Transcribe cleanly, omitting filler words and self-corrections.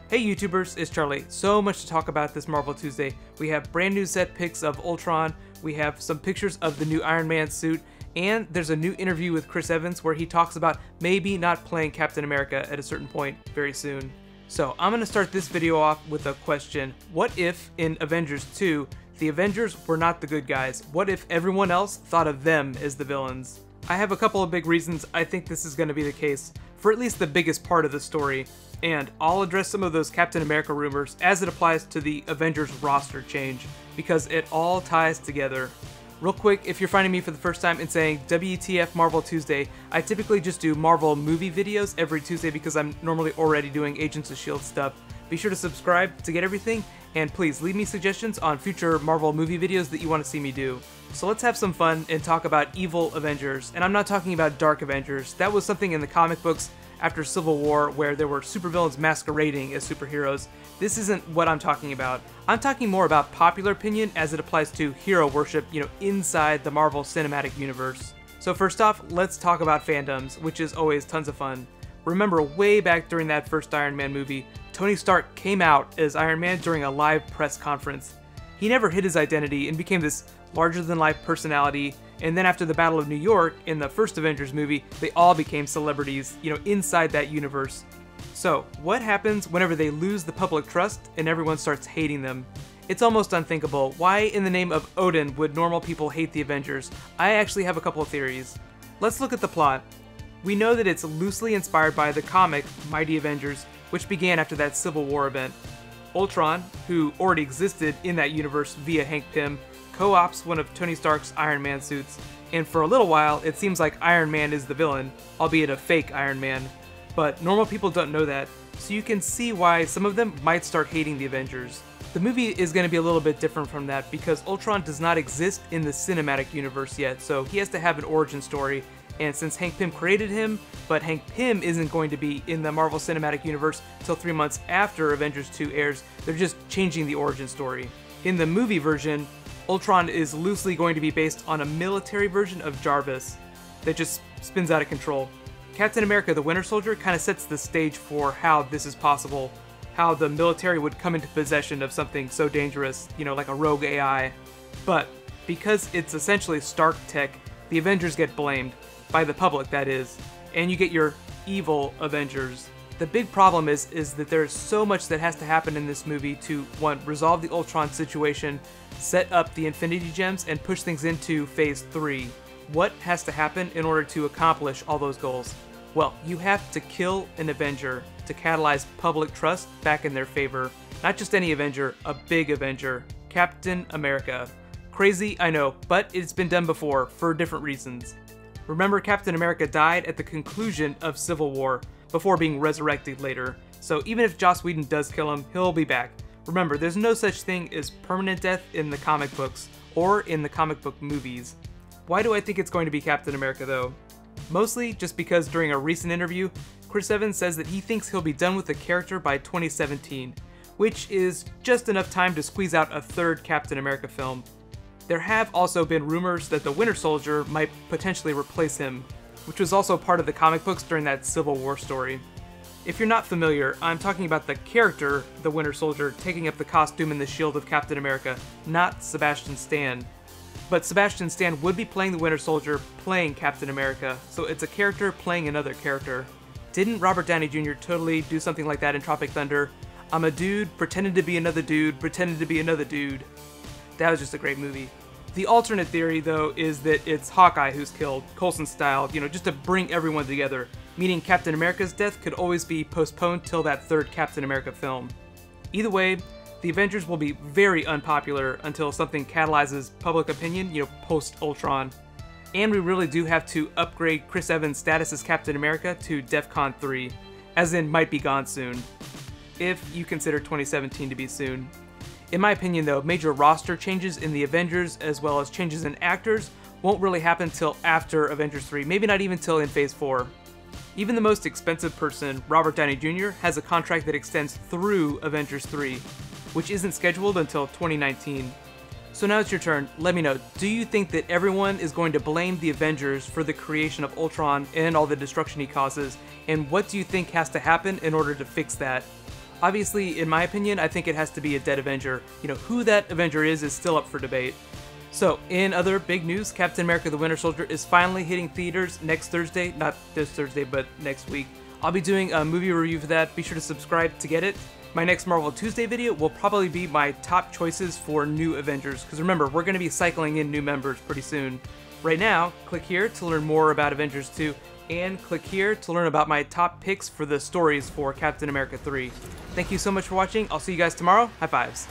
Hey YouTubers, it's Charlie. So much to talk about this Marvel Tuesday. We have brand new set pics of Ultron, we have some pictures of the new Iron Man suit, and there's a new interview with Chris Evans where he talks about maybe not playing Captain America at a certain point very soon. So I'm going to start this video off with a question. What if in Avengers 2, the Avengers were not the good guys? What if everyone else thought of them as the villains? I have a couple of big reasons I think this is going to be the case, for at least the biggest part of the story. And I'll address some of those Captain America rumors as it applies to the Avengers roster change, because it all ties together. Real quick, if you're finding me for the first time and saying WTF Marvel Tuesday, I typically just do Marvel movie videos every Tuesday because I'm normally already doing Agents of S.H.I.E.L.D. stuff. Be sure to subscribe to get everything, and please leave me suggestions on future Marvel movie videos that you want to see me do. So let's have some fun and talk about evil Avengers. And I'm not talking about Dark Avengers. That was something in the comic books after Civil War where there were supervillains masquerading as superheroes. This isn't what I'm talking about. I'm talking more about popular opinion as it applies to hero worship, inside the Marvel Cinematic Universe. So first off, let's talk about fandoms, which is always tons of fun. Remember way back during that first Iron Man movie, Tony Stark came out as Iron Man during a live press conference. He never hid his identity and became this larger-than-life personality, and then after the Battle of New York in the first Avengers movie, they all became celebrities, inside that universe. So, what happens whenever they lose the public trust and everyone starts hating them? It's almost unthinkable. Why in the name of Odin would normal people hate the Avengers? I actually have a couple of theories. Let's look at the plot. We know that it's loosely inspired by the comic Mighty Avengers, which began after that Civil War event. Ultron, who already existed in that universe via Hank Pym, co-ops one of Tony Stark's Iron Man suits, and for a little while it seems like Iron Man is the villain, albeit a fake Iron Man. But normal people don't know that, so you can see why some of them might start hating the Avengers. The movie is going to be a little bit different from that because Ultron does not exist in the cinematic universe yet, so he has to have an origin story, and since Hank Pym created him, but Hank Pym isn't going to be in the Marvel Cinematic Universe till 3 months after Avengers 2 airs, they're just changing the origin story. In the movie version, Ultron is loosely going to be based on a military version of Jarvis that just spins out of control. Captain America the Winter Soldier kind of sets the stage for how this is possible, how the military would come into possession of something so dangerous, like a rogue AI. But because it's essentially Stark tech, the Avengers get blamed, by the public that is, and you get your evil Avengers. The big problem is that there's so much that has to happen in this movie to, 1, resolve the Ultron situation, set up the Infinity Gems, and push things into Phase 3. What has to happen in order to accomplish all those goals? Well, you have to kill an Avenger to catalyze public trust back in their favor. Not just any Avenger, a big Avenger. Captain America. Crazy, I know, but it's been done before for different reasons. Remember, Captain America died at the conclusion of Civil War, before being resurrected later, so even if Joss Whedon does kill him, he'll be back. Remember, there's no such thing as permanent death in the comic books, or in the comic book movies. Why do I think it's going to be Captain America though? Mostly just because during a recent interview, Chris Evans says that he thinks he'll be done with the character by 2017, which is just enough time to squeeze out a third Captain America film. There have also been rumors that the Winter Soldier might potentially replace him, which was also part of the comic books during that Civil War story. If you're not familiar, I'm talking about the character, the Winter Soldier, taking up the costume and the shield of Captain America, not Sebastian Stan. But Sebastian Stan would be playing the Winter Soldier, playing Captain America, so it's a character playing another character. Didn't Robert Downey Jr. totally do something like that in Tropic Thunder? I'm a dude, pretending to be another dude, pretending to be another dude. That was just a great movie. The alternate theory, though, is that it's Hawkeye who's killed, Coulson style, just to bring everyone together, meaning Captain America's death could always be postponed till that third Captain America film. Either way, the Avengers will be very unpopular until something catalyzes public opinion, post-Ultron. And we really do have to upgrade Chris Evans' status as Captain America to DEFCON 3, as in might be gone soon, if you consider 2017 to be soon. In my opinion though, major roster changes in the Avengers as well as changes in actors won't really happen till after Avengers 3, maybe not even till in Phase 4. Even the most expensive person, Robert Downey Jr., has a contract that extends through Avengers 3, which isn't scheduled until 2019. So now it's your turn. Let me know, do you think that everyone is going to blame the Avengers for the creation of Ultron and all the destruction he causes? And what do you think has to happen in order to fix that? Obviously, in my opinion, I think it has to be a dead Avenger. You know, who that Avenger is still up for debate. So, in other big news, Captain America the Winter Soldier is finally hitting theaters next Thursday. Not this Thursday, but next week. I'll be doing a movie review for that. Be sure to subscribe to get it. My next Marvel Tuesday video will probably be my top choices for new Avengers, because remember, we're going to be cycling in new members pretty soon. Right now, click here to learn more about Avengers 2, and click here to learn about my top picks for the stories for Captain America 3. Thank you so much for watching. I'll see you guys tomorrow. High fives.